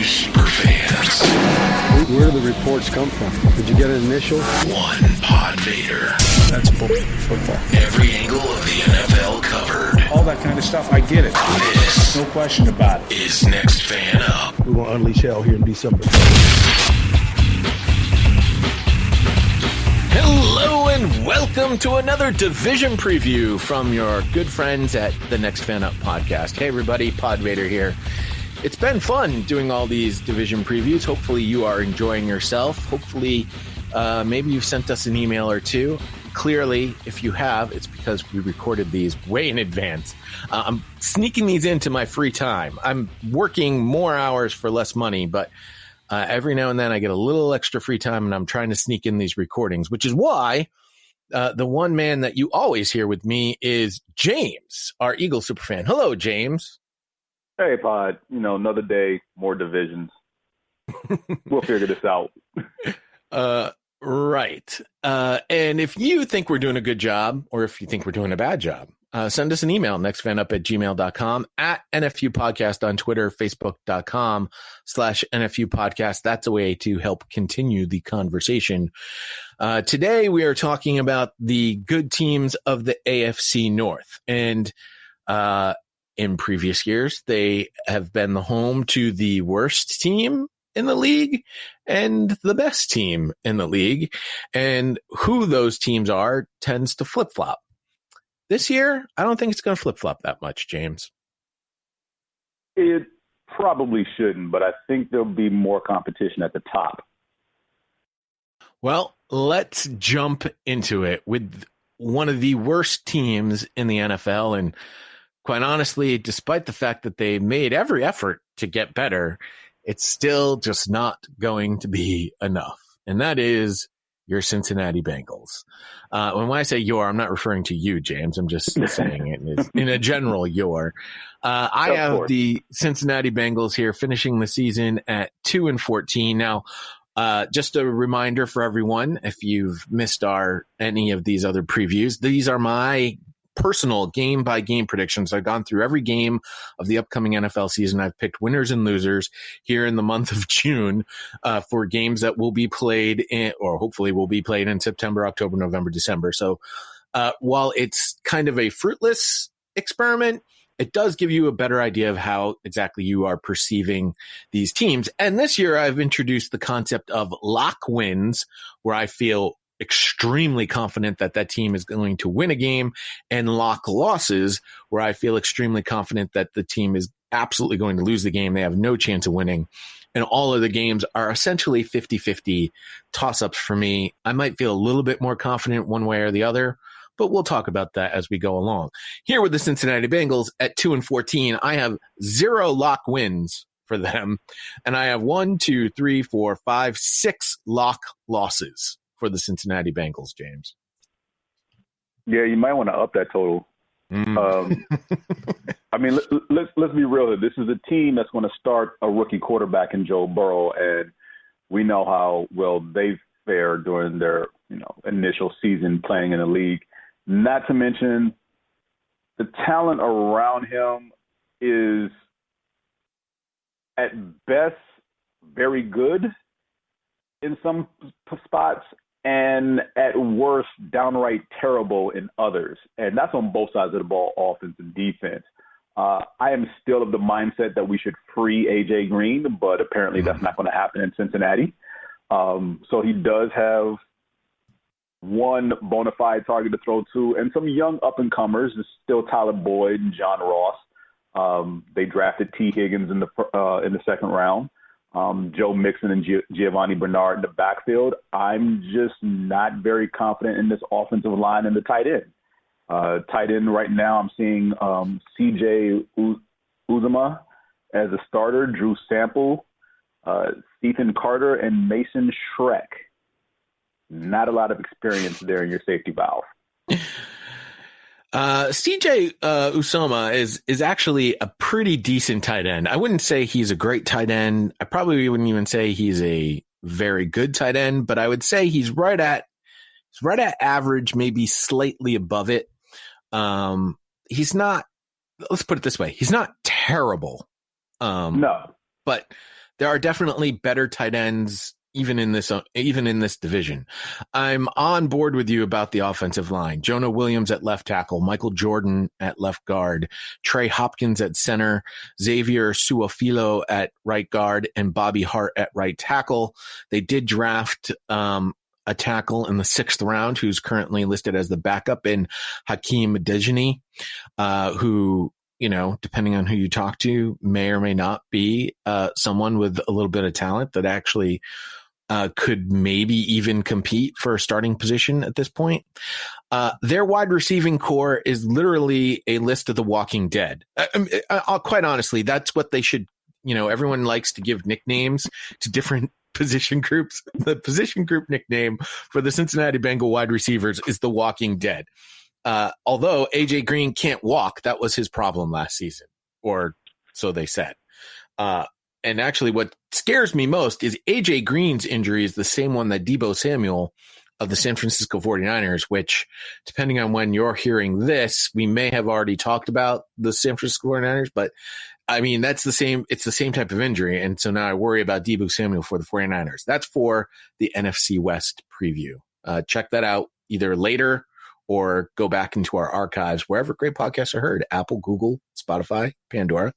super fans. Where do the reports come from? Did you get an initial? One PodVader. That's football. Every angle of the NFL covered. All that kind of stuff, I get it. This, no question about it, is Next Fan Up. We're going to unleash hell here in December. Hello and welcome to another division preview from your good friends at the Next Fan Up podcast. Hey everybody, PodVader here. It's been fun doing all these division previews. Hopefully you are enjoying yourself. Hopefully maybe you've sent us an email or two. Clearly, if you have, it's because we recorded these way in advance. I'm sneaking these into my free time. I'm working more hours for less money, but every now and then I get a little extra free time and I'm trying to sneak in these recordings, which is why the one man that you always hear with me is James, our Eagle superfan. Hello, James. Hey, Pod. Another day, more divisions. We'll figure this out. Right. And if you think we're doing a good job or if you think we're doing a bad job, send us an email, nextfanup@gmail.com, at NFU Podcast on Twitter, facebook.com/NFU Podcast. That's a way to help continue the conversation. Today we are talking about the good teams of the AFC North. And in previous years, they have been the home to the worst team in the league and the best team in the league. And who those teams are tends to flip-flop. This year, I don't think it's going to flip-flop that much, James. It probably shouldn't, but I think there'll be more competition at the top. Well, let's jump into it with one of the worst teams in the NFL. And quite honestly, despite the fact that they made every effort to get better, it's still just not going to be enough. And that is your Cincinnati Bengals. When I say your, I'm not referring to you, James. I'm just saying it in a general your. I have the Cincinnati Bengals here finishing the season at 2-14. Now, just a reminder for everyone, if you've missed any of these other previews, these are my personal game-by-game predictions. I've gone through every game of the upcoming NFL season. I've picked winners and losers here in the month of June for games that will be played or hopefully will be played in September, October, November, December. So while it's kind of a fruitless experiment, it does give you a better idea of how exactly you are perceiving these teams. And this year I've introduced the concept of lock wins, where I feel extremely confident that that team is going to win a game, and lock losses, where I feel extremely confident that the team is absolutely going to lose the game. They have no chance of winning. And all of the games are essentially 50-50 toss-ups for me. I might feel a little bit more confident one way or the other, but we'll talk about that as we go along. Here with the Cincinnati Bengals at 2-14, I have 0 lock wins for them, and I have 6 lock losses for the Cincinnati Bengals, James. Yeah, you might want to up that total. I mean, let's be real here. This is a team that's going to start a rookie quarterback in Joe Burrow, and we know how well they've fared during their initial season playing in the league. Not to mention the talent around him is at best very good in some spots, and at worst, downright terrible in others. And that's on both sides of the ball, offense and defense. I am still of the mindset that we should free A.J. Green, but apparently that's not going to happen in Cincinnati. So he does have one bona fide target to throw to, and some young up-and-comers. There's still Tyler Boyd and John Ross. They drafted T. Higgins in the second round. Joe Mixon and Giovanni Bernard in the backfield. I'm just not very confident in this offensive line and the tight end. Tight end right now, I'm seeing C.J. Uzomah as a starter, Drew Sample, Stephen Carter, and Mason Schreck. Not a lot of experience there in your safety valve. CJ Uzomah is actually a pretty decent tight end. I wouldn't say he's a great tight end. I probably wouldn't even say he's a very good tight end, but I would say he's right at average, maybe slightly above it. He's not, let's put it this way, he's not terrible. No. But there are definitely better tight ends even in this division. I'm on board with you about the offensive line. Jonah Williams at left tackle, Michael Jordan at left guard, Trey Hopkins at center, Xavier Suafilo at right guard, and Bobby Hart at right tackle. They did draft a tackle in the 6th round who's currently listed as the backup in Hakeem Dejani, who, depending on who you talk to, may or may not be someone with a little bit of talent that actually could maybe even compete for a starting position at this point. Their wide receiving core is literally a list of the Walking Dead. I'll quite honestly, that's what they should, everyone likes to give nicknames to different position groups. The position group nickname for the Cincinnati Bengal wide receivers is the Walking Dead. Although AJ Green can't walk, that was his problem last season, or so they said. And actually what scares me most is AJ Green's injury is the same one that Deebo Samuel of the San Francisco 49ers, which, depending on when you're hearing this, we may have already talked about the San Francisco 49ers, but I mean, it's the same type of injury. And so now I worry about Deebo Samuel for the 49ers. That's for the NFC West preview. Check that out either later or go back into our archives, wherever great podcasts are heard: Apple, Google, Spotify, Pandora.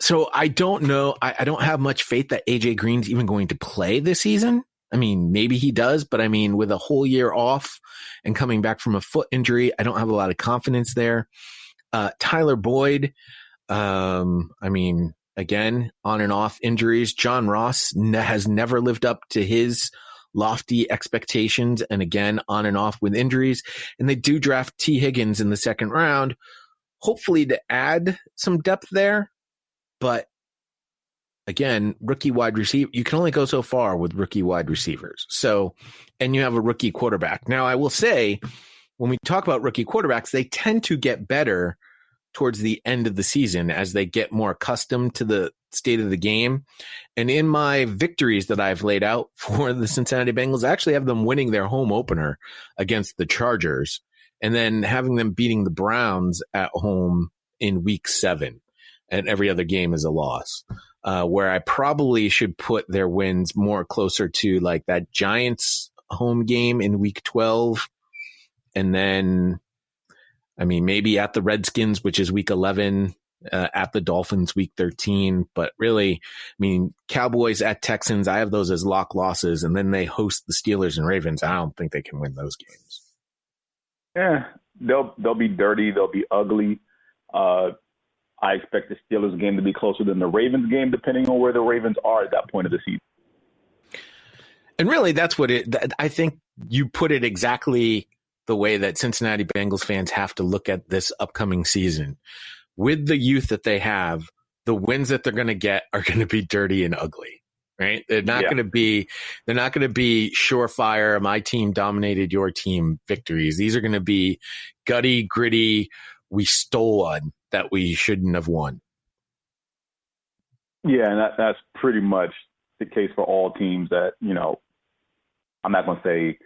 So I don't know. I don't have much faith that AJ Green's even going to play this season. I mean, maybe he does, but I mean, with a whole year off and coming back from a foot injury, I don't have a lot of confidence there. Tyler Boyd, I mean, again, on and off injuries. John Ross has never lived up to his lofty expectations, and again, on and off with injuries. And they do draft T. Higgins in the 2nd round, hopefully to add some depth there. But again, rookie wide receiver, you can only go so far with rookie wide receivers. So, and you have a rookie quarterback. Now, I will say, when we talk about rookie quarterbacks, they tend to get better towards the end of the season as they get more accustomed to the state of the game. And in my victories that I've laid out for the Cincinnati Bengals, I actually have them winning their home opener against the Chargers and then having them beating the Browns at home in week 7. And every other game is a loss, where I probably should put their wins more closer to like that Giants home game in week 12. And then, I mean, maybe at the Redskins, which is week 11, at the Dolphins, week 13. But really, I mean, Cowboys at Texans, I have those as lock losses. And then they host the Steelers and Ravens. I don't think they can win those games. Yeah, they'll be dirty. They'll be ugly. I expect the Steelers game to be closer than the Ravens game, depending on where the Ravens are at that point of the season. And really, that's what I think you put it exactly the way that Cincinnati Bengals fans have to look at this upcoming season. With the youth that they have, the wins that they're going to get are going to be dirty and ugly, right? They're not going to be surefire, my team dominated your team victories. These are going to be gutty, gritty, we stole one that we shouldn't have won. Yeah, and that's pretty much the case for all teams that, I'm not going to say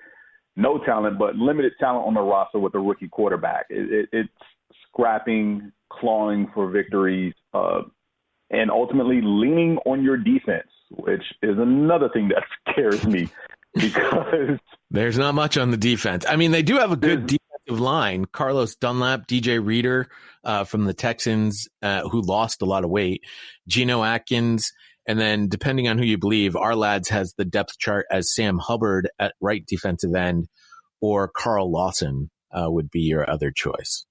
no talent, but limited talent on the roster with a rookie quarterback. It's scrapping, clawing for victories, and ultimately leaning on your defense, which is another thing that scares me because there's not much on the defense. I mean, they do have a good defensive line. Carlos Dunlap, DJ Reader from the Texans, who lost a lot of weight, Geno Atkins, and then depending on who you believe, our lads has the depth chart as Sam Hubbard at right defensive end, or Carl Lawson would be your other choice.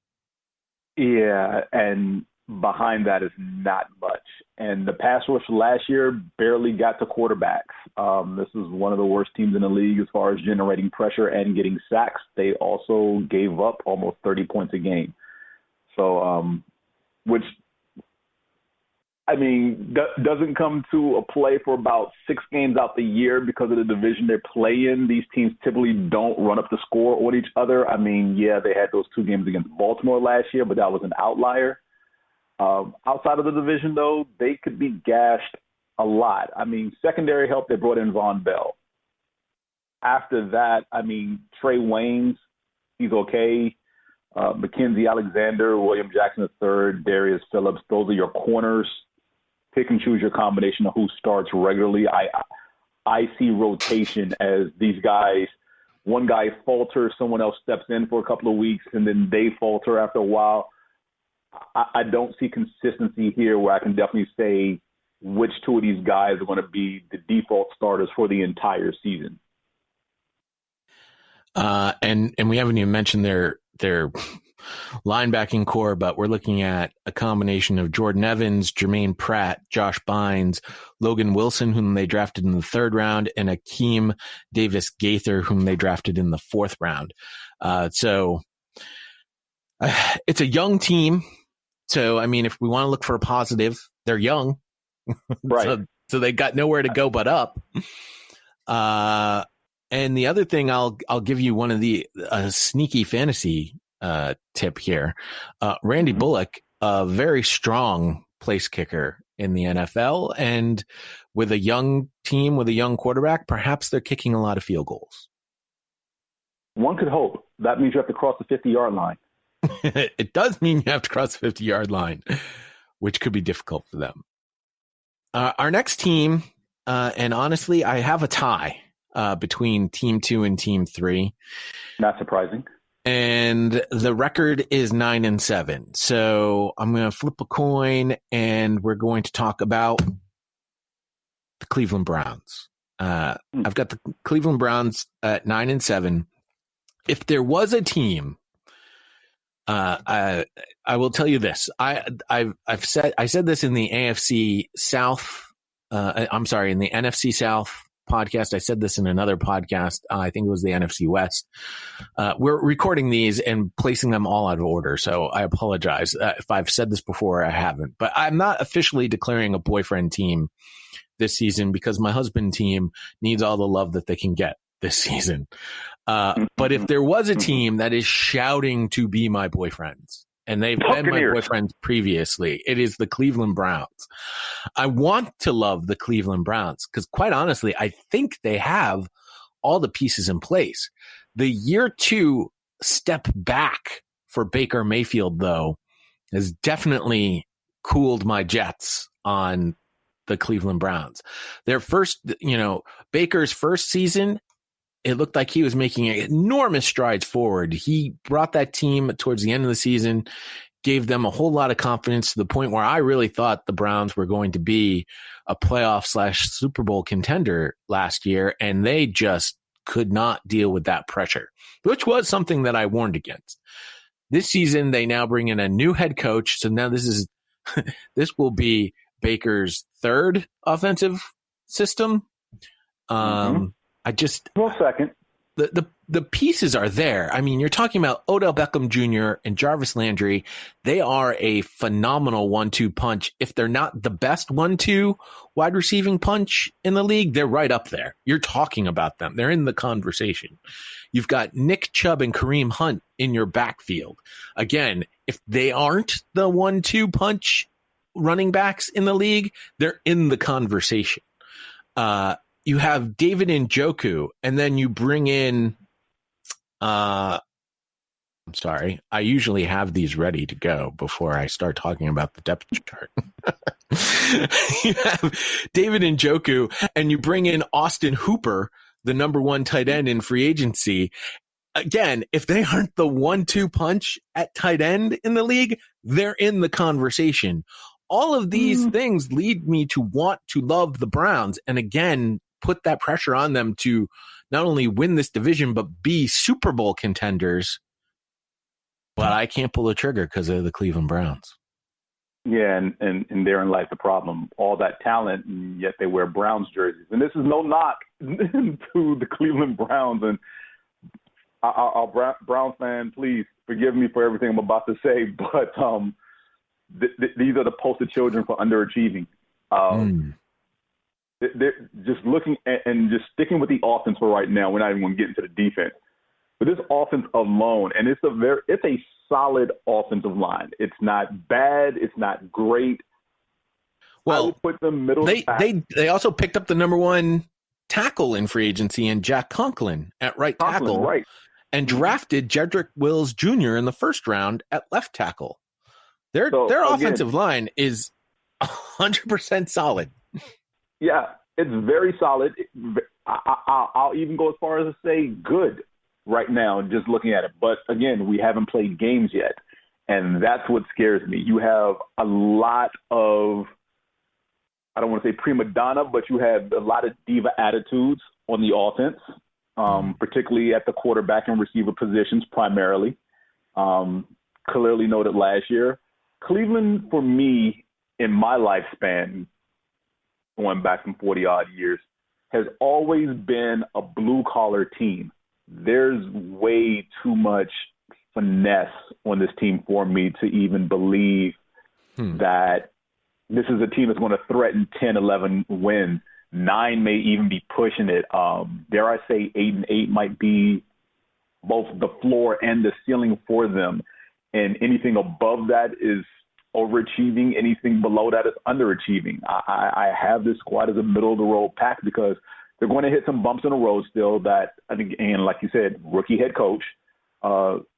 Yeah, and behind that is not much. And the pass rush last year barely got to quarterbacks. This is one of the worst teams in the league as far as generating pressure and getting sacks. They also gave up almost 30 points a game. So, which, I mean, doesn't come to a play for about 6 games out the year because of the division they play in. These teams typically don't run up the score on each other. I mean, yeah, they had those 2 games against Baltimore last year, but that was an outlier. Outside of the division, though, they could be gashed a lot. I mean, secondary help, they brought in Von Bell. After that, I mean, Trey Waynes, he's okay. Mackenzie Alexander, William Jackson III, Darius Phillips, those are your corners. pick and choose your combination of who starts regularly. I see rotation as these guys, one guy falters, someone else steps in for a couple of weeks, and then they falter after a while. I don't see consistency here where I can definitely say which two of these guys are going to be the default starters for the entire season. And we haven't even mentioned their linebacking core, but we're looking at a combination of Jordan Evans, Jermaine Pratt, Josh Bynes, Logan Wilson, whom they drafted in the 3rd round, and Akeem Davis Gaither, whom they drafted in the 4th round. So it's a young team. So, I mean, if we want to look for a positive, they're young. Right. So they got nowhere to go but up. And the other thing, I'll give you one of the sneaky fantasy tip here. Randy Bullock, a very strong place kicker in the NFL, and with a young team, with a young quarterback, perhaps they're kicking a lot of field goals. One could hope. That means you have to cross the 50-yard line. It does mean you have to cross the 50-yard line, which could be difficult for them. Our next team, and honestly, I have a tie between Team 2 and Team 3. Not surprising. And the record is 9-7. So I'm going to flip a coin, and we're going to talk about the Cleveland Browns. I've got the Cleveland Browns at 9-7. If there was a team, I will tell you this. I said this in the AFC South. I'm sorry, in the NFC South podcast. I said this in another podcast. I think it was the NFC West. We're recording these and placing them all out of order. So I apologize if I've said this before. I haven't, but I'm not officially declaring a boyfriend team this season because my husband team needs all the love that they can get this season. But if there was a team that is shouting to be my boyfriends, and they've been my boyfriends previously, it is the Cleveland Browns. I want to love the Cleveland Browns because, quite honestly, I think they have all the pieces in place. The year 2 step back for Baker Mayfield, though, has definitely cooled my jets on the Cleveland Browns. Their first, Baker's first season, it looked like he was making enormous strides forward. He brought that team towards the end of the season, gave them a whole lot of confidence to the point where I really thought the Browns were going to be a playoff / Super Bowl contender last year, and they just could not deal with that pressure, which was something that I warned against. This season, they now bring in a new head coach. So now this will be Baker's 3rd offensive system. Second. The pieces are there. I mean, you're talking about Odell Beckham Jr. and Jarvis Landry. They are a phenomenal 1-2 punch. If they're not the best 1-2 wide receiving punch in the league, they're right up there. You're talking about them. They're in the conversation. You've got Nick Chubb and Kareem Hunt in your backfield. Again, if they aren't the 1-2 punch running backs in the league, they're in the conversation. You have David Njoku, and then you bring in, I'm sorry, I usually have these ready to go before I start talking about the depth chart. You have David Njoku, and you bring in Austin Hooper, the number 1 tight end in free agency. Again, if they aren't the 1-2 punch at tight end in the league, they're in the conversation. All of these things lead me to want to love the Browns. And again, put that pressure on them to not only win this division, but be Super Bowl contenders. But I can't pull the trigger because they're the Cleveland Browns. Yeah, and therein lies the problem. All that talent, and yet they wear Browns jerseys. And this is no knock to the Cleveland Browns. And our Browns fan, please forgive me for everything I'm about to say, but these are the poster children for underachieving. They're just looking at, and just sticking with the offense for right now. We're not even going to get into the defense, but this offense alone, and it's a solid offensive line. It's not bad. It's not great. Well, I would put them middle. They also picked up the number 1 tackle in free agency in Jack Conklin at right tackle, right, and drafted Jedrick Wills Jr. in the 1st round at left tackle. Their offensive line is 100% solid. Yeah, it's very solid. I'll even go as far as to say good right now, just looking at it. But again, we haven't played games yet, and that's what scares me. You have a lot of, I don't want to say prima donna, but you have a lot of diva attitudes on the offense, particularly at the quarterback and receiver positions primarily. Clearly noted last year. Cleveland, for me, in my lifespan, going back some 40-odd years, has always been a blue-collar team. There's way too much finesse on this team for me to even believe that this is a team that's going to threaten 10, 11 wins. 9 may even be pushing it. Dare I say 8-8 might be both the floor and the ceiling for them. And anything above that is overachieving. Anything below that is underachieving. I have this squad as a middle-of-the-road pack because they're going to hit some bumps in the road still that, I think, and like you said, rookie head coach.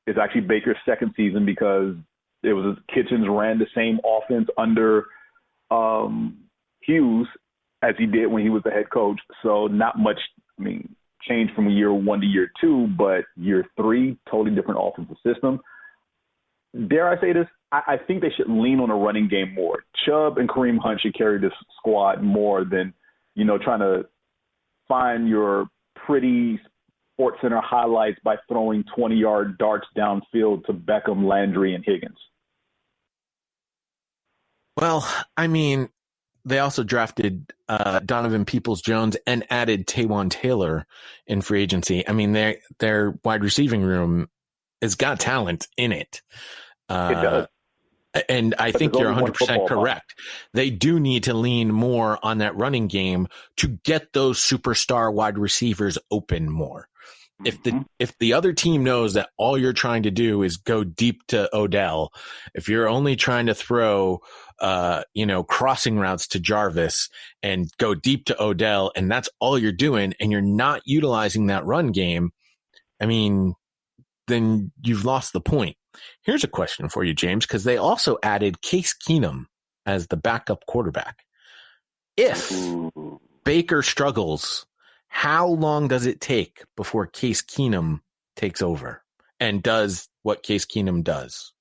It's actually Baker's second season because it was Kitchens ran the same offense under Hughes as he did when he was the head coach. So not much, change from year 1 to year 2, but year 3, totally different offensive system. Dare I say this? I think they should lean on a running game more. Chubb and Kareem Hunt should carry this squad more than, trying to find your pretty Sports Center highlights by throwing 20-yard darts downfield to Beckham, Landry, and Higgins. Well, they also drafted Donovan Peoples-Jones and added Taywan Taylor in free agency. Their wide receiving room has got talent in it. It does. And I think you're 100% correct. They do need to lean more on that running game to get those superstar wide receivers open more. If the other team knows that all you're trying to do is go deep to Odell, if you're only trying to throw, crossing routes to Jarvis and go deep to Odell, and that's all you're doing, and you're not utilizing that run game, then you've lost the point. Here's a question for you, James, because they also added Case Keenum as the backup quarterback. If Baker struggles, how long does it take before Case Keenum takes over and does what Case Keenum does,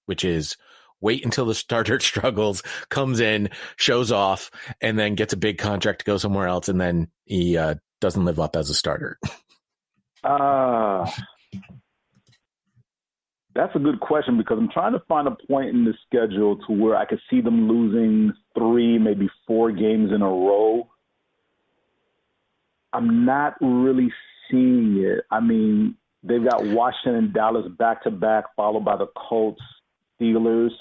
which is wait until the starter struggles, comes in, shows off, and then gets a big contract to go somewhere else, and then he doesn't live up as a starter? That's a good question because I'm trying to find a point in the schedule to where I could see them losing 3, maybe 4 games in a row. I'm not really seeing it. They've got Washington and Dallas back-to-back, followed by the Colts, Steelers.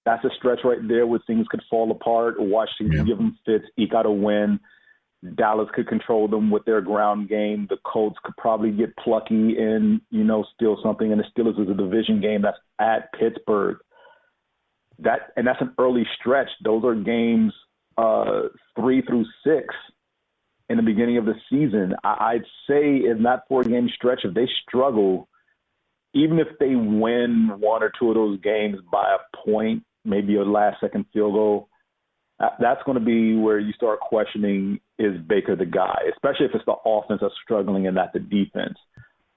That's a stretch right there where things could fall apart. Washington could give them fits, eke out a win. Dallas could control them with their ground game. The Colts could probably get plucky and, steal something. And the Steelers is a division game that's at Pittsburgh. That's an early stretch. Those are games 3 through 6 in the beginning of the season. I'd say in that 4-game stretch, if they struggle, even if they win 1 or 2 of those games by a point, maybe a last-second field goal, that's going to be where you start questioning, is Baker the guy, especially if it's the offense that's struggling and not the defense.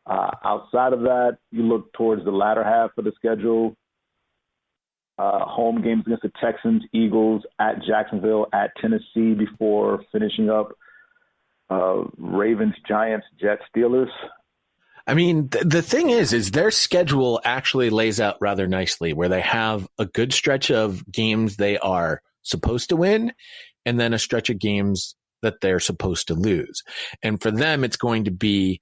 Outside of that, you look towards the latter half of the schedule. Home games against the Texans, Eagles, at Jacksonville, at Tennessee before finishing up Ravens, Giants, Jets, Steelers. The thing is their schedule actually lays out rather nicely where they have a good stretch of games they are supposed to win and then a stretch of games that they're supposed to lose. And for them, it's going to be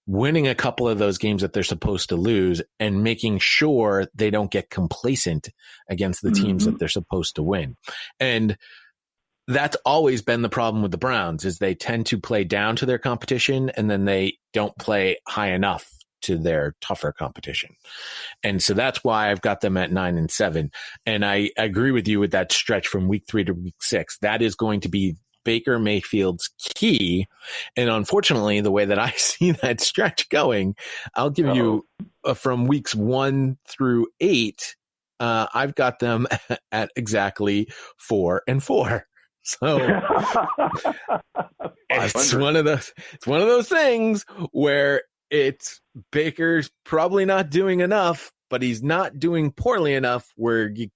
winning a couple of those games that they're supposed to lose and making sure they don't get complacent against the teams that they're supposed to win. And that's always been the problem with the Browns is they tend to play down to their competition and then they don't play high enough to their tougher competition. And so that's why I've got them at 9-7. And I agree with you with that stretch from week 3 to week 6. That is going to be Baker Mayfield's key. And unfortunately, the way that I see that stretch going, I'll give you from weeks 1 through 8, I've got them at exactly 4-4. So it's one of those things where it's Baker's probably not doing enough, but he's not doing poorly enough where you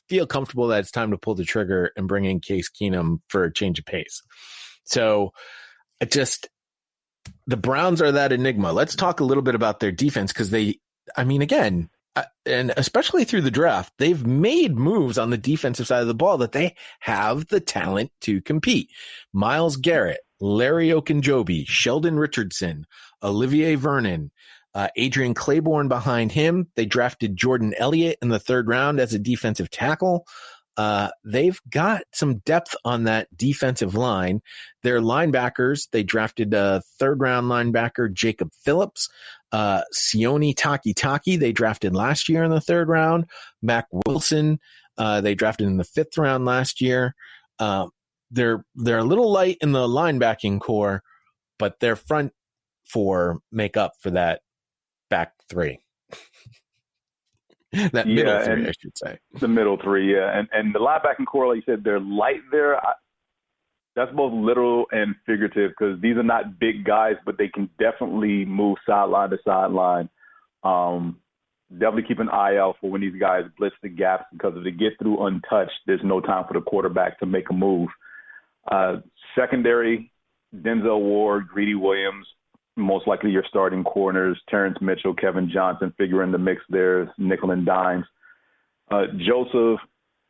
feel comfortable that it's time to pull the trigger and bring in Case Keenum for a change of pace. So the Browns are that enigma. Let's talk a little bit about their defense because and especially through the draft, they've made moves on the defensive side of the ball that they have the talent to compete. Myles Garrett, Larry Ogunjobi, Sheldon Richardson, Olivier Vernon, Adrian Claiborne behind him. They drafted Jordan Elliott in the 3rd round as a defensive tackle. They've got some depth on that defensive line. Their linebackers, they drafted a 3rd round linebacker, Jacob Phillips. Sione Takitaki, they drafted last year in the 3rd round. Mac Wilson, they drafted in the 5th round last year. They're a little light in the linebacking core, but their front 4 make up for that back 3. That middle 3, I should say. The middle 3, yeah. And the linebacking core, like you said, they're light there. That's both literal and figurative because these are not big guys, but they can definitely move sideline to sideline. Definitely keep an eye out for when these guys blitz the gaps because if they get through untouched, there's no time for the quarterback to make a move. Secondary, Denzel Ward, Greedy Williams, most likely your starting corners, Terrence Mitchell, Kevin Johnson figure in the mix there, nickel and dimes. Joseph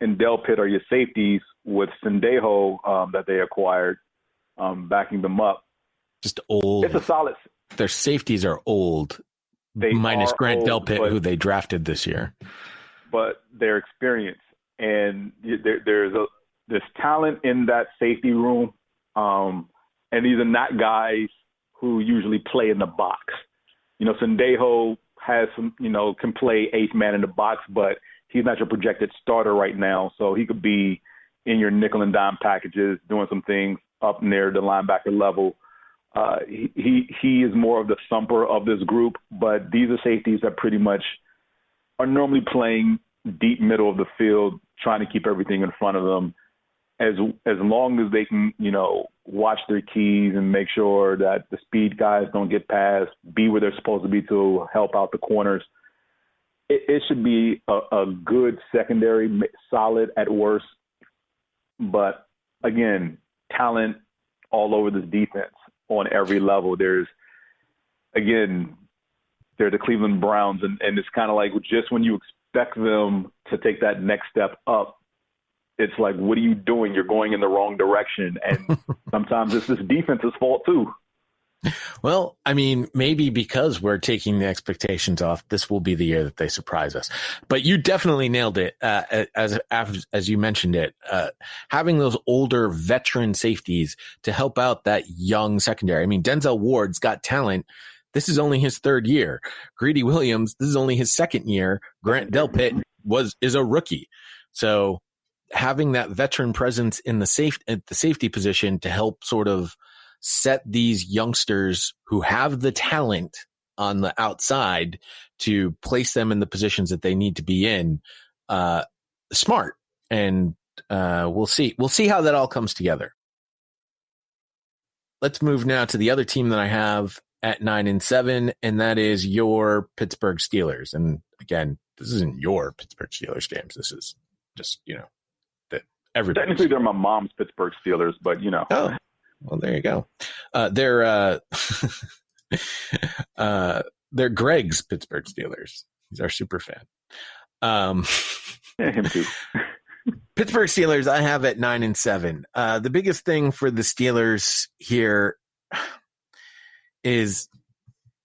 and Delpit are your safeties with Sendejo that they acquired, backing them up. Just old. It's a solid. Their safeties are old, minus Grant Delpit, who they drafted this year. But their experience and there's talent in that safety room, and these are not guys who usually play in the box. Sendejo has some, can play 8th man in the box, but he's not your projected starter right now. So he could be in your nickel and dime packages, doing some things up near the linebacker level. He is more of the thumper of this group, but these are safeties that pretty much are normally playing deep middle of the field, trying to keep everything in front of them. As long as they can, watch their keys and make sure that the speed guys don't get past, be where they're supposed to be to help out the corners. It should be a good secondary, solid at worst. But, again, talent all over this defense on every level. They're the Cleveland Browns, and it's kind of like just when you expect them to take that next step up, it's like, what are you doing? You're going in the wrong direction. And sometimes it's this defense's fault too. Well, maybe because we're taking the expectations off, this will be the year that they surprise us. But you definitely nailed it, as you mentioned it. Having those older veteran safeties to help out that young secondary. Denzel Ward's got talent. This is only his 3rd year. Greedy Williams, this is only his 2nd year. Grant Delpit is a rookie. So having that veteran presence in the safety position to help sort of set these youngsters who have the talent on the outside to place them in the positions that they need to be in, smart. And we'll see how that all comes together. Let's move now to the other team that I have at 9-7, and that is your Pittsburgh Steelers. And again, this isn't your Pittsburgh Steelers, James. This is just, that everybody. Technically, they're my mom's Pittsburgh Steelers, but Oh, well, there you go. They're Greg's Pittsburgh Steelers. He's our super fan. Yeah, him too. Pittsburgh Steelers, I have at 9-7. The biggest thing for the Steelers here is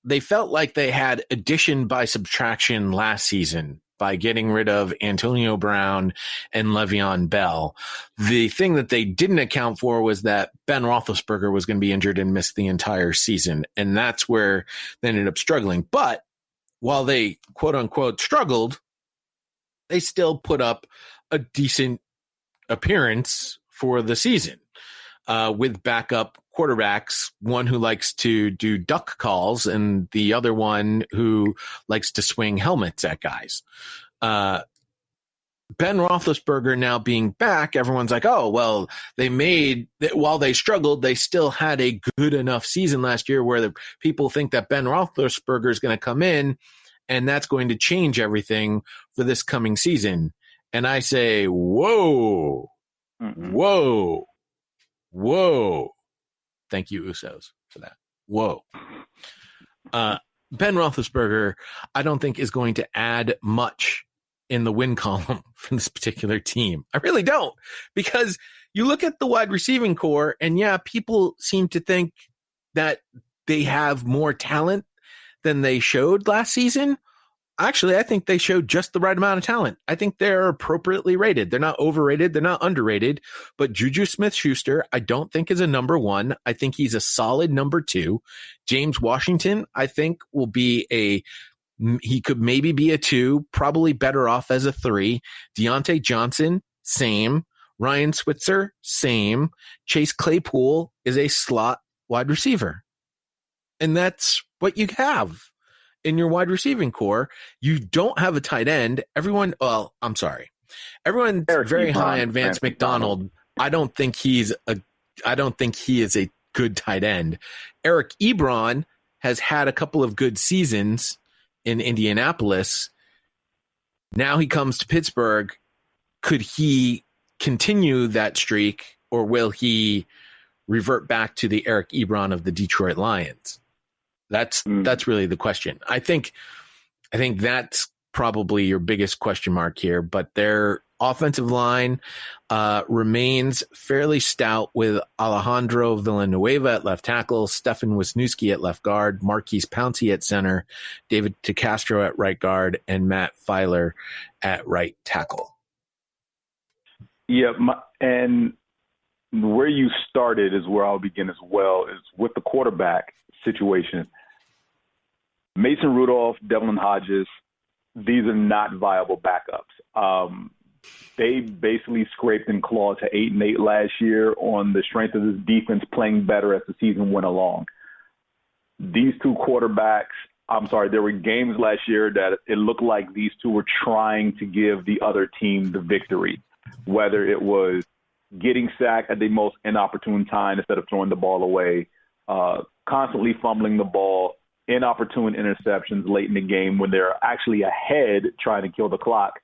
they felt like they had addition by subtraction last season by getting rid of Antonio Brown and Le'Veon Bell. The thing that they didn't account for was that Ben Roethlisberger was going to be injured and miss the entire season. And that's where they ended up struggling. But while they quote unquote struggled, they still put up a decent appearance for the season with backup quarterbacks, one who likes to do duck calls and the other one who likes to swing helmets at guys. Ben Roethlisberger now being back, everyone's like, oh, well, while they struggled, they still had a good enough season last year where the people think that Ben Roethlisberger is going to come in and that's going to change everything for this coming season. And I say, whoa, whoa, whoa. Thank you, Usos, for that. Whoa. Ben Roethlisberger, I don't think is going to add much in the win column for this particular team. I really don't, because you look at the wide receiving core and yeah, people seem to think that they have more talent than they showed last season. Actually, I think they showed just the right amount of talent. I think they're appropriately rated. They're not overrated. They're not underrated. But Juju Smith-Schuster, I don't think is a number one. I think he's a solid number two. James Washington, I think he could maybe be a two, probably better off as a three. Deontay Johnson, same. Ryan Switzer, same. Chase Claypool is a slot wide receiver. And that's what you have in your wide receiving core. You don't have a tight end. Everyone's very high on Vance McDonald. I don't think he is a good tight end. Eric Ebron has had a couple of good seasons in Indianapolis. Now he comes to Pittsburgh. Could he continue that streak, or will he revert back to the Eric Ebron of the Detroit Lions? That's really the question. I think that's probably your biggest question mark here, but their offensive line remains fairly stout with Alejandro Villanueva at left tackle, Stefan Wisniewski at left guard, Marquise Pouncey at center, David DeCastro at right guard, and Matt Filer at right tackle. Yeah, and where you started is where I'll begin as well, is with the quarterback situation. Mason Rudolph, Devlin Hodges, these are not viable backups. They basically scraped and clawed to 8-8 last year on the strength of this defense playing better as the season went along. These two quarterbacks, there were games last year that it looked like these two were trying to give the other team the victory, whether it was getting sacked at the most inopportune time instead of throwing the ball away, constantly fumbling the ball, inopportune interceptions late in the game when they're actually ahead trying to kill the clock.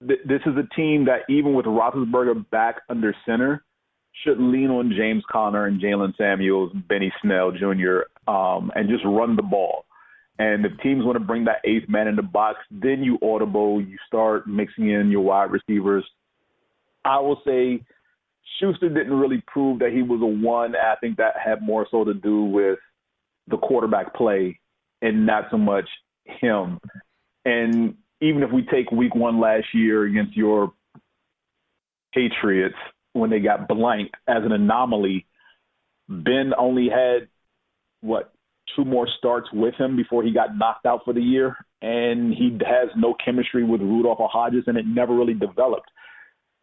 This is a team that, even with Roethlisberger back under center, should lean on James Conner and Jalen Samuels, Benny Snell Jr., and just run the ball. And if teams want to bring that eighth man in the box, then you audible, you start mixing in your wide receivers. I will say Schuster didn't really prove that he was a one. I think that had more so to do with the quarterback play and not so much him. And even if we take week one last year against your Patriots when they got blanked as an anomaly, Ben only had, 2 more starts with him before he got knocked out for the year. And he has no chemistry with Rudolph or Hodges, and it never really developed.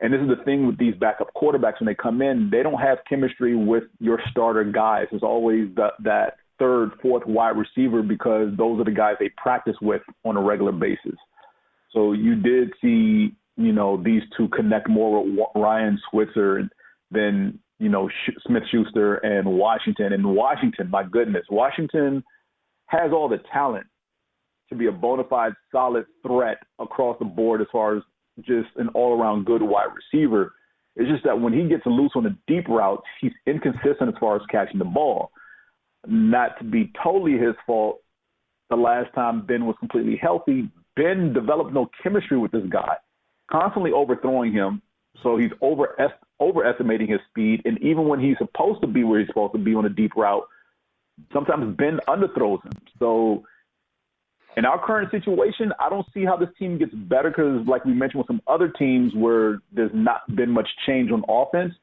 And this is the thing with these backup quarterbacks. When they come in, they don't have chemistry with your starter guys. It's always that third, fourth wide receiver, because those are the guys they practice with on a regular basis. So you did see, these two connect more with Ryan Switzer than, Smith-Schuster and Washington. And Washington, my goodness, Washington has all the talent to be a bona fide solid threat across the board as far as just an all-around good wide receiver. It's just that when he gets loose on the deep routes, he's inconsistent as far as catching the ball. Not to be totally his fault, the last time Ben was completely healthy, Ben developed no chemistry with this guy, constantly overthrowing him, so he's overestimating his speed. And even when he's supposed to be where he's supposed to be on a deep route, sometimes Ben underthrows him. So in our current situation, I don't see how this team gets better because, like we mentioned with some other teams where there's not been much change on offense,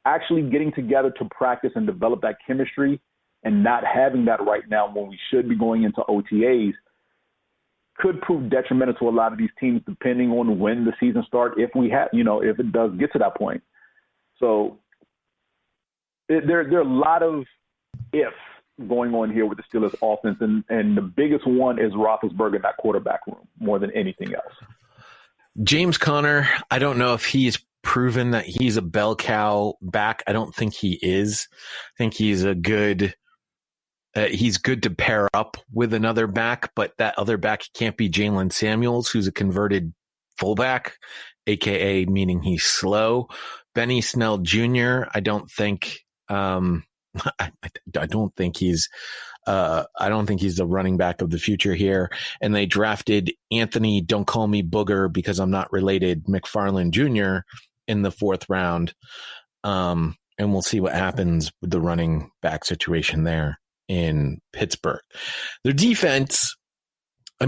actually getting together to practice and develop that chemistry and not having that right now when we should be going into OTAs could prove detrimental to a lot of these teams depending on when the season starts, if it does get to that point. So there are a lot of ifs going on here with the Steelers offense, and the biggest one is Roethlisberger in that quarterback room more than anything else. James Conner, I don't know if he's proven that he's a bell cow back. I don't think he is. I think he's he's good to pair up with another back, but that other back can't be Jalen Samuels, who's a converted fullback, aka meaning he's slow. Benny Snell Jr., I don't think he's the running back of the future here. And they drafted Anthony, don't call me Booger because I'm not related, McFarland Jr. in the 4th round. And we'll see what happens with the running back situation there in Pittsburgh. Their defense, I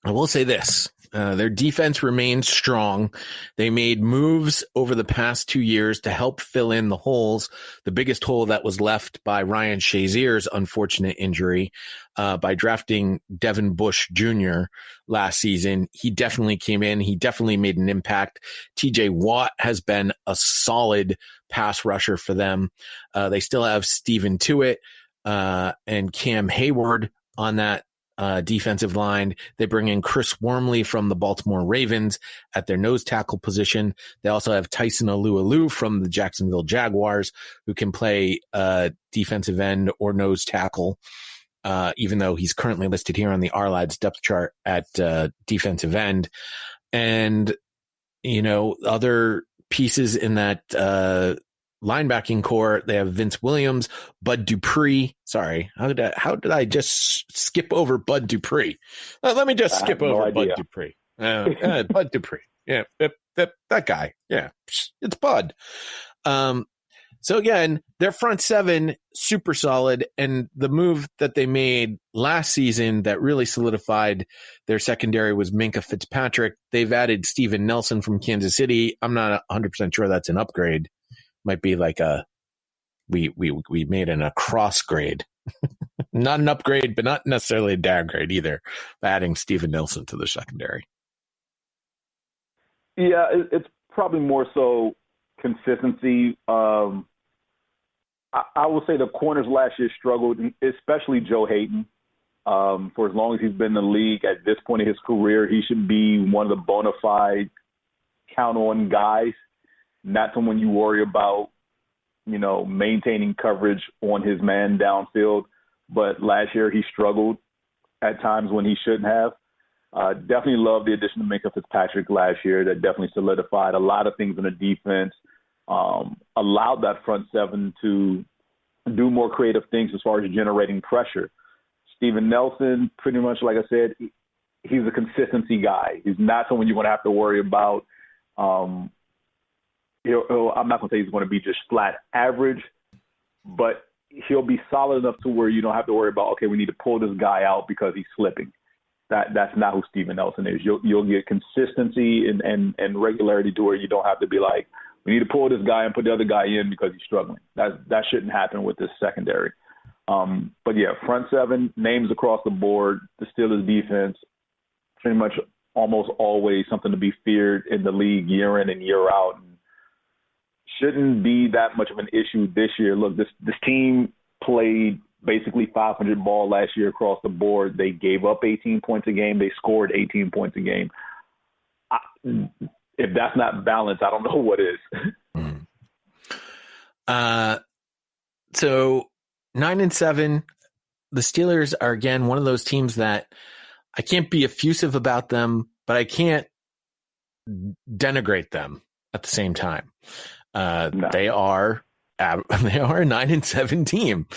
will say this. Their defense remains strong. They made moves over the past 2 years to help fill in the holes. The biggest hole that was left by Ryan Shazier's unfortunate injury by drafting Devin Bush Jr. last season. He definitely came in. He definitely made an impact. TJ Watt has been a solid pass rusher for them. They still have Stephen Tuitt and Cam Hayward on that defensive line. They bring in Chris Wormley from the Baltimore Ravens at their nose tackle position. They also have Tyson Alualu from the Jacksonville Jaguars, who can play defensive end or nose tackle, even though he's currently listed here on the RLAD's depth chart at defensive end. And, other pieces in that linebacking core, they have Vince Williams, Bud Dupree. Sorry, how did I just skip over Bud Dupree? Let me just skip over Bud Dupree. Bud Dupree. Yeah, that guy. Yeah, it's Bud. So again, their front seven, super solid. And the move that they made last season that really solidified their secondary was Minkah Fitzpatrick. They've added Steven Nelson from Kansas City. I'm not 100% sure that's an upgrade. Might be like we made a cross grade. Not an upgrade, but not necessarily a downgrade either, adding Steven Nelson to the secondary. Yeah, it's probably more so consistency. I will say the corners last year struggled, especially Joe Hayden. For as long as he's been in the league at this point in his career, he should be one of the bona fide count-on guys, not someone you worry about, maintaining coverage on his man downfield. But last year he struggled at times when he shouldn't have. Definitely love the addition of Minkah Fitzpatrick last year. That definitely solidified a lot of things in the defense, allowed that front seven to do more creative things as far as generating pressure. Steven Nelson, pretty much like I said, he's a consistency guy. He's not someone you're going to have to worry about. I'm not going to say he's going to be just flat average, but he'll be solid enough to where you don't have to worry about, okay, we need to pull this guy out because he's slipping. That's not who Steven Nelson is. You'll get consistency and regularity to where you don't have to be like, we need to pull this guy and put the other guy in because he's struggling. That shouldn't happen with this secondary. But yeah, front seven, names across the board, the Steelers defense, pretty much almost always something to be feared in the league year in and year out. And shouldn't be that much of an issue this year. Look, this team played basically 500 ball last year across the board. They gave up 18 points a game. They scored 18 points a game. If that's not balance, I don't know what is. So 9-7, the Steelers are again one of those teams that I can't be effusive about them, but I can't denigrate them at the same time. No. They are a 9-7 team.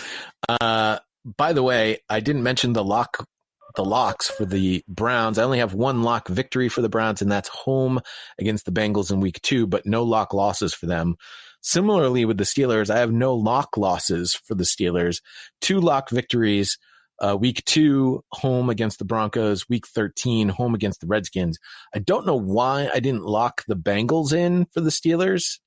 By the way, I didn't mention the locks for the Browns. I only have one lock victory for the Browns, and that's home against the Bengals in week 2, but no lock losses for them. Similarly with the Steelers, I have no lock losses for the Steelers. 2 lock victories, week 2 home against the Broncos, week 13 home against the Redskins. I don't know why I didn't lock the Bengals in for the Steelers,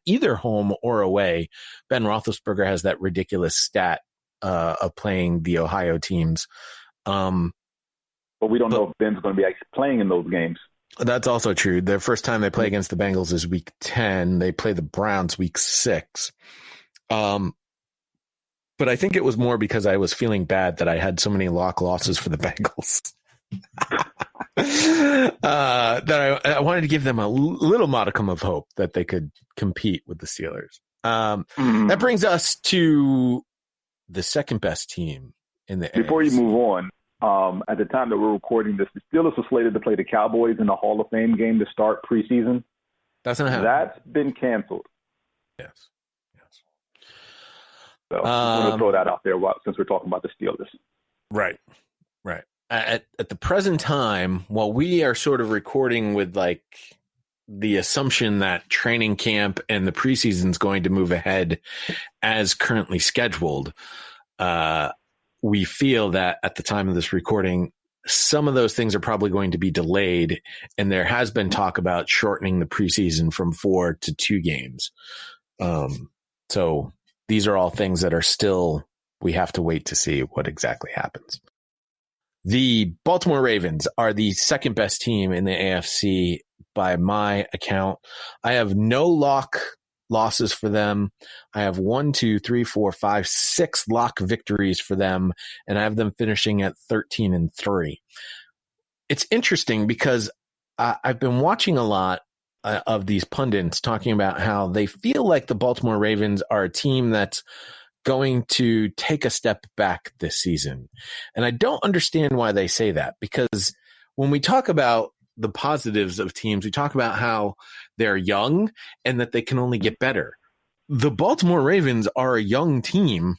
either home or away. Ben Roethlisberger has that ridiculous stat of playing the Ohio teams. But we don't know if Ben's going to be actually playing in those games. That's also true. The first time they play against the Bengals is week 10. They play the Browns week 6. But I think it was more because I was feeling bad that I had so many lock losses for the Bengals. That I wanted to give them a little modicum of hope that they could compete with the Steelers. That brings us to the second best team in the Before AFC. you move on, at the time that we're recording this, the Steelers are slated to play the Cowboys in the Hall of Fame game to start preseason. That's not happening. That's been canceled. Yes. So I'm going to throw that out there since we're talking about the Steelers. Right. At the present time, while we are sort of recording with like the assumption that training camp and the preseason is going to move ahead as currently scheduled, we feel that at the time of this recording, some of those things are probably going to be delayed, and there has been talk about shortening the preseason from 4 to 2 games. So these are all things that are still, we have to wait to see what exactly happens. The Baltimore Ravens are the second best team in the AFC by my account. I have no lock losses for them. I have 6 lock victories for them, and I have them finishing at 13-3. It's interesting because I've been watching a lot of these pundits talking about how they feel like the Baltimore Ravens are a team that's going to take a step back this season. And I don't understand why they say that, because when we talk about the positives of teams, we talk about how they're young and that they can only get better. The Baltimore Ravens are a young team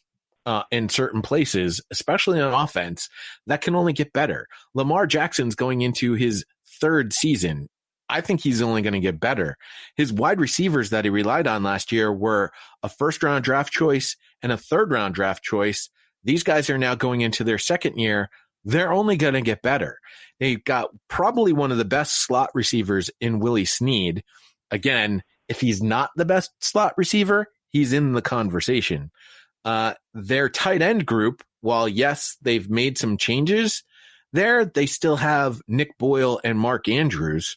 in certain places, especially on offense, that can only get better. Lamar Jackson's going into his 3rd season. I think he's only going to get better. His wide receivers that he relied on last year were a 1st-round draft choice and a 3rd-round draft choice. These guys are now going into their 2nd year. They're only going to get better. They've got probably one of the best slot receivers in Willie Snead. Again, if he's not the best slot receiver, he's in the conversation. Their tight end group, while yes, they've made some changes there, they still have Nick Boyle and Mark Andrews.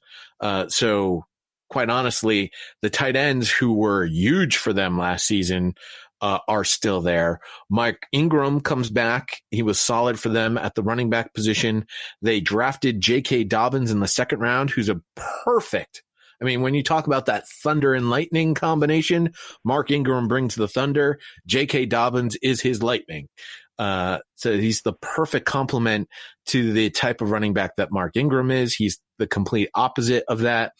So quite honestly, the tight ends who were huge for them last season are still there. Mike Ingram comes back. He was solid for them at the running back position. They drafted J.K. Dobbins in the 2nd round, who's a perfect. I mean, when you talk about that thunder and lightning combination, Mark Ingram brings the thunder. J.K. Dobbins is his lightning. So he's the perfect complement to the type of running back that Mark Ingram is. He's the complete opposite of that.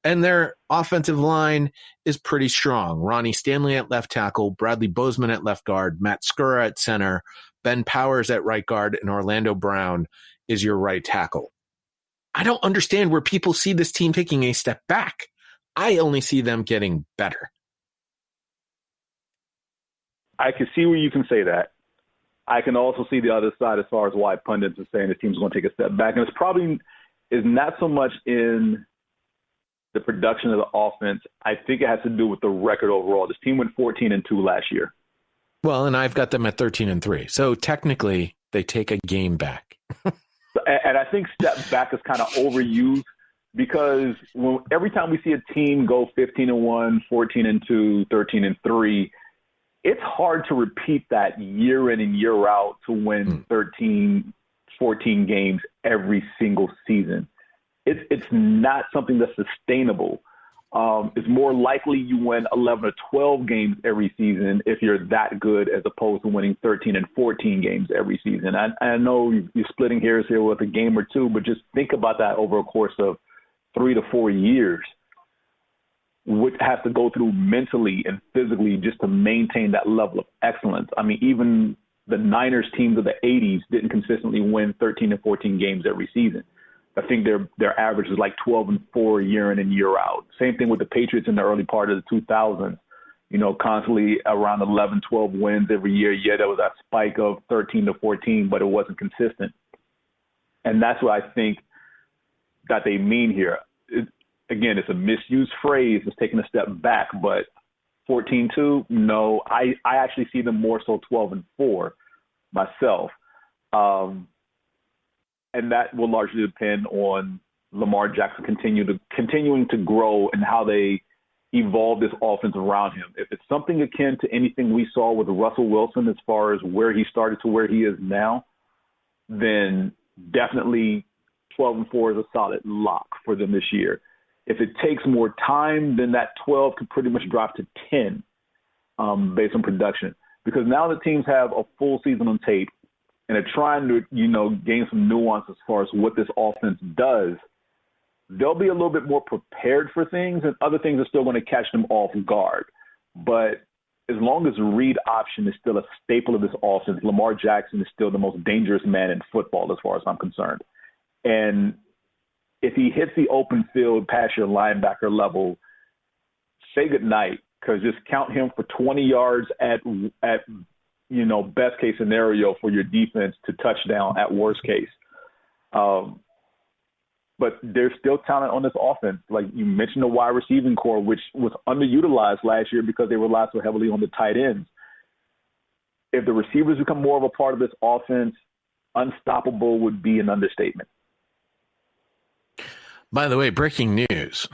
And their offensive line is pretty strong. Ronnie Stanley at left tackle, Bradley Bozeman at left guard, Matt Skura at center, Ben Powers at right guard, and Orlando Brown is your right tackle. I don't understand where people see this team taking a step back. I only see them getting better. I can see where you can say that. I can also see the other side as far as why pundits are saying this team's going to take a step back. And it's probably is not so much in the production of the offense. I think it has to do with the record overall. This team went 14-2 last year. Well, and I've got them at 13-3. So technically, they take a game back. And I think step back is kind of overused because every time we see a team go 15-1, 14-2, 13-3, it's hard to repeat that year in and year out to win 13, 14 games every single season. It's not something that's sustainable. It's more likely you win 11 or 12 games every season if you're that good as opposed to winning 13 and 14 games every season. I know you're splitting hairs here with a game or two, but just think about that over a course of 3 to 4 years. Would have to go through mentally and physically just to maintain that level of excellence. I mean, even the Niners teams of the 80s didn't consistently win 13 and 14 games every season. I think their average is like 12-4 year in and year out. Same thing with the Patriots in the early part of the 2000s, constantly around 11, 12 wins every year. Yeah, there was that spike of 13-14, but it wasn't consistent. And that's what I think that they mean here. Again, it's a misused phrase. It's taking a step back, but 14-2, no. I actually see them more so 12-4 myself. And that will largely depend on Lamar Jackson continuing to grow and how they evolve this offense around him. If it's something akin to anything we saw with Russell Wilson as far as where he started to where he is now, then definitely 12-4 is a solid lock for them this year. If it takes more time, then that 12 could pretty much drop to 10 based on production. Because now the teams have a full season on tape and are trying to, gain some nuance as far as what this offense does. They'll be a little bit more prepared for things, and other things are still going to catch them off guard. But as long as read option is still a staple of this offense, Lamar Jackson is still the most dangerous man in football as far as I'm concerned. And if he hits the open field past your linebacker level, say goodnight, because just count him for 20 yards at best case scenario for your defense to touchdown at worst case. But there's still talent on this offense. Like you mentioned, the wide receiving core, which was underutilized last year because they relied so heavily on the tight ends. If the receivers become more of a part of this offense, unstoppable would be an understatement. By the way, breaking news.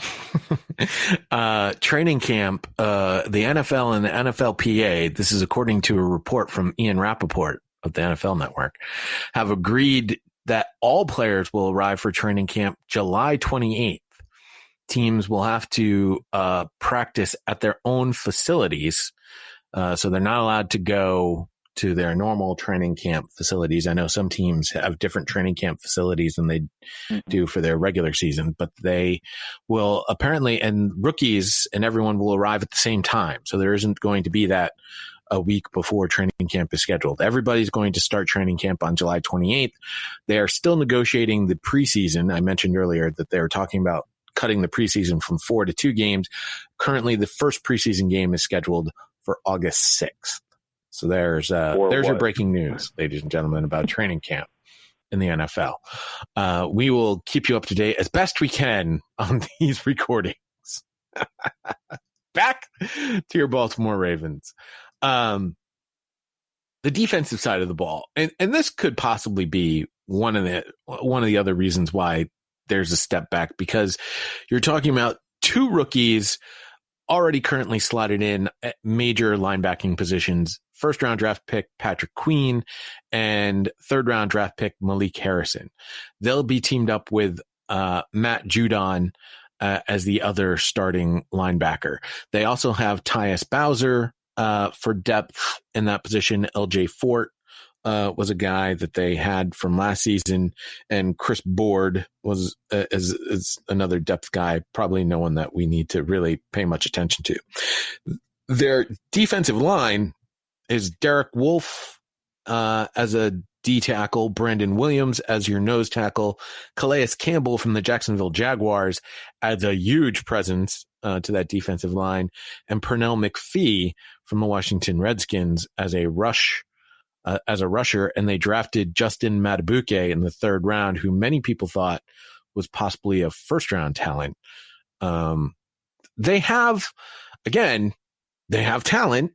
Training camp, the NFL and the NFLPA, this is according to a report from Ian Rappaport of the NFL Network, have agreed that all players will arrive for training camp July 28th. Teams will have to practice at their own facilities, so they're not allowed to go to their normal training camp facilities. I know some teams have different training camp facilities than they do for their regular season, but they will apparently, and rookies and everyone will arrive at the same time. So there isn't going to be that a week before training camp is scheduled. Everybody's going to start training camp on July 28th. They are still negotiating the preseason. I mentioned earlier that they were talking about cutting the preseason from 4 to 2 games. Currently, the first preseason game is scheduled for August 6th. So there's your breaking news, ladies and gentlemen, about training camp in the NFL. We will keep you up to date as best we can on these recordings. Back to your Baltimore Ravens. The defensive side of the ball, and this could possibly be one of the other reasons why there's a step back, because you're talking about 2 rookies already currently slotted in at major linebacking positions. First round draft pick Patrick Queen and third round draft pick Malik Harrison. They'll be teamed up with Matt Judon as the other starting linebacker. They also have Tyus Bowser for depth in that position. LJ Fort was a guy that they had from last season, and Chris Board was is another depth guy, probably no one that we need to really pay much attention to. Their defensive line is Derek Wolfe as a D tackle, Brandon Williams as your nose tackle, Calais Campbell from the Jacksonville Jaguars adds a huge presence to that defensive line, and Pernell McPhee from the Washington Redskins as a rusher, and they drafted Justin Matabuke in the 3rd round, who many people thought was possibly a first-round talent. They have talent.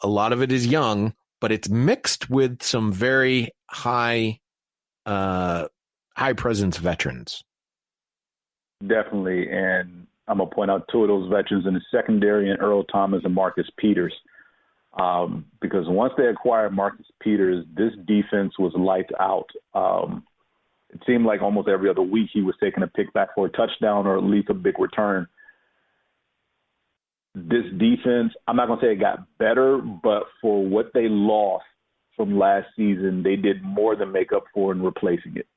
A lot of it is young, but it's mixed with some very high presence veterans. Definitely, and I'm going to point out 2 of those veterans in the secondary, and Earl Thomas and Marcus Peters. Because once they acquired Marcus Peters, this defense was lights out. It seemed like almost every other week he was taking a pick back for a touchdown or at least a big return. This defense, I'm not going to say it got better, but for what they lost from last season, they did more than make up for in replacing it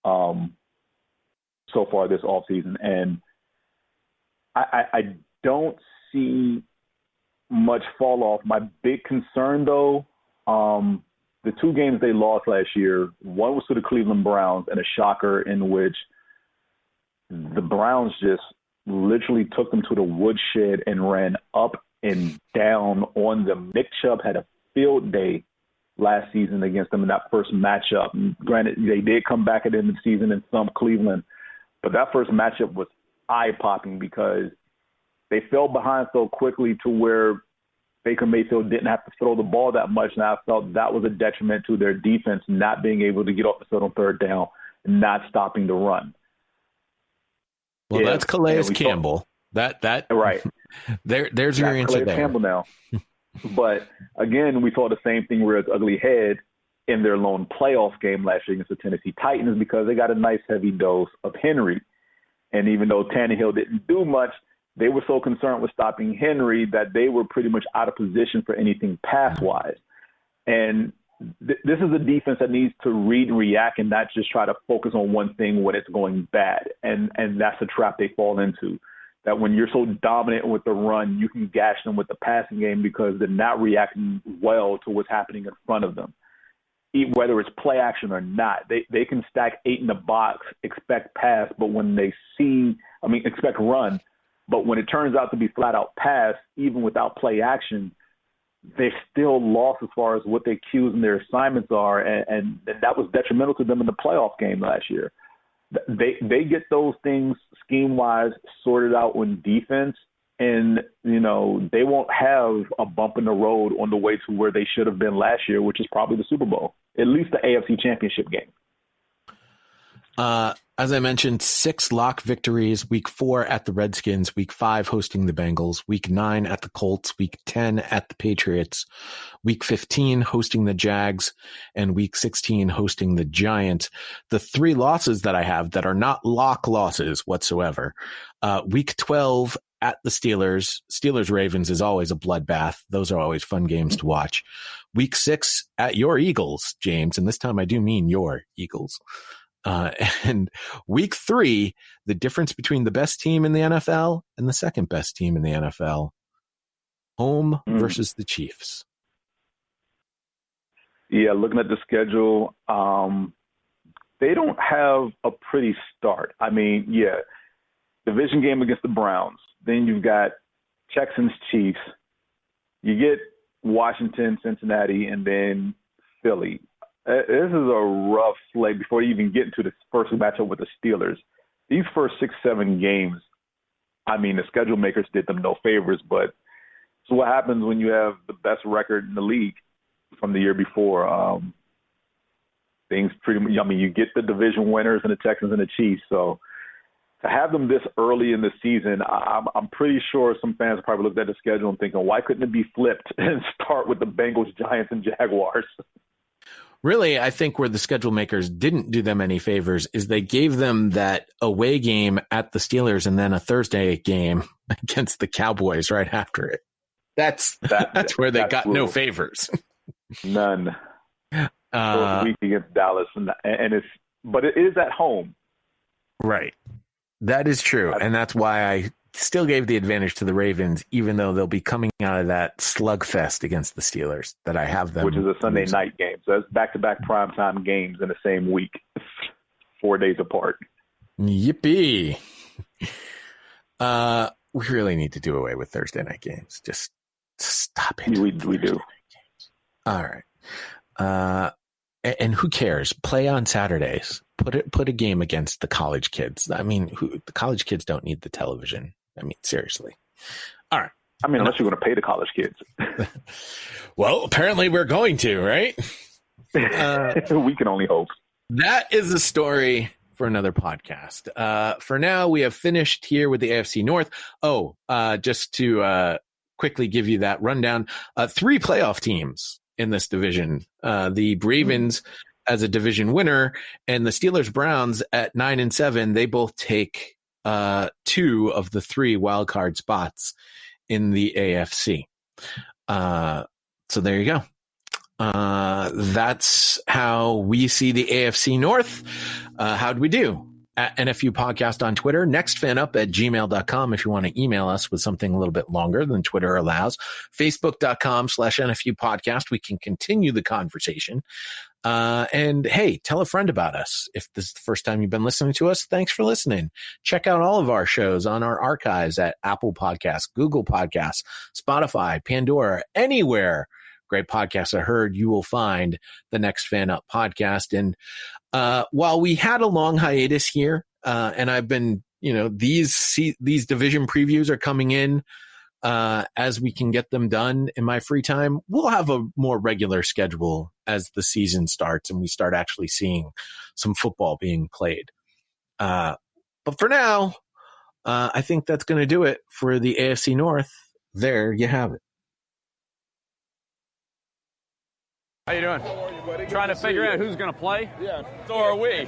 so far this offseason. And I don't see much fall off. My big concern, though, the 2 games they lost last year, one was to the Cleveland Browns and a shocker in which the Browns just literally took them to the woodshed and ran up and down on them. Nick Chubb had a field day last season against them in that first matchup. And granted, they did come back at the end of the season and thump Cleveland, but that first matchup was eye-popping because they fell behind so quickly to where Baker Mayfield didn't have to throw the ball that much, and I felt that was a detriment to their defense, not being able to get off the field on 3rd down and not stopping the run. Well, that's Calais Campbell. That right. There's your answer Calais there. Campbell now. But again, we saw the same thing rear its ugly head in their lone playoff game last year against the Tennessee Titans because they got a nice heavy dose of Henry. And even though Tannehill didn't do much, they were so concerned with stopping Henry that they were pretty much out of position for anything pass-wise. And this is a defense that needs to read and react and not just try to focus on one thing when it's going bad. And that's the trap they fall into, that when you're so dominant with the run, you can gash them with the passing game because they're not reacting well to what's happening in front of them. Whether it's play action or not, they can stack 8 in the box, expect pass, but when they expect run, but when it turns out to be flat out pass, even without play action, they're still lost as far as what their cues and their assignments are, and that was detrimental to them in the playoff game last year. They get those things scheme-wise sorted out on defense, and, they won't have a bump in the road on the way to where they should have been last year, which is probably the Super Bowl, at least the AFC Championship game. As I mentioned, 6 lock victories, week 4 at the Redskins, week 5 hosting the Bengals, week 9 at the Colts, week 10 at the Patriots, week 15 hosting the Jags, and week 16 hosting the Giants. The 3 losses that I have that are not lock losses whatsoever. Week 12 at the Steelers. Steelers-Ravens is always a bloodbath. Those are always fun games to watch. Week 6 at your Eagles, James, and this time I do mean your Eagles. And week 3, the difference between the best team in the NFL and the second best team in the NFL, home versus the Chiefs. Yeah, looking at the schedule, they don't have a pretty start. Division game against the Browns. Then you've got Texans, Chiefs. You get Washington, Cincinnati, and then Philly. This is a rough slate before you even get into the first matchup with the Steelers. These first 6-7 games, the schedule makers did them no favors. But so what happens when you have the best record in the league from the year before? Things pretty much, you get the division winners and the Texans and the Chiefs. So to have them this early in the season, I'm pretty sure some fans probably looked at the schedule and thinking, why couldn't it be flipped and start with the Bengals, Giants, and Jaguars? Really, I think where the schedule makers didn't do them any favors is they gave them that away game at the Steelers and then a Thursday game against the Cowboys right after it. That's where they got no favors. None. Week against Dallas, but it is at home. Right. That is true. And that's why I still gave the advantage to the Ravens, even though they'll be coming out of that slugfest against the Steelers that I have them. Which is a Sunday night game. So that's back-to-back primetime games in the same week, 4 days apart. Yippee. We really need to do away with Thursday night games. Just stop it. We do. All right. And who cares? Play on Saturdays. Put a game against the college kids. The college kids don't need the television. Seriously. All right. Unless you're going to pay the college kids. Well, apparently we're going to, right? We can only hope. That is a story for another podcast. For now, we have finished here with the AFC North. Just to quickly give you that rundown, 3 playoff teams in this division. The Ravens as a division winner and the Steelers Browns at 9-7. They both take 2 of the 3 wild card spots in the AFC. So there you go. That's how we see the AFC North. How'd we do? At NFU Podcast on Twitter, nextfanup@gmail.com if you want to email us with something a little bit longer than Twitter allows. Facebook.com/NFU Podcast. We can continue the conversation. And hey, tell a friend about us. If this is the first time you've been listening to us, thanks for listening. Check out all of our shows on our archives at Apple Podcasts, Google Podcasts, Spotify, Pandora, anywhere great podcasts are heard, you will find the Next Fan Up podcast. And while we had a long hiatus here, and I've been, these division previews are coming in as we can get them done in my free time. We'll have a more regular schedule as the season starts and we start actually seeing some football being played. But for now, I think that's going to do it for the AFC North. There you have it. How you doing? How are you, buddy? Trying to figure out who's going to play? Yeah. So are we.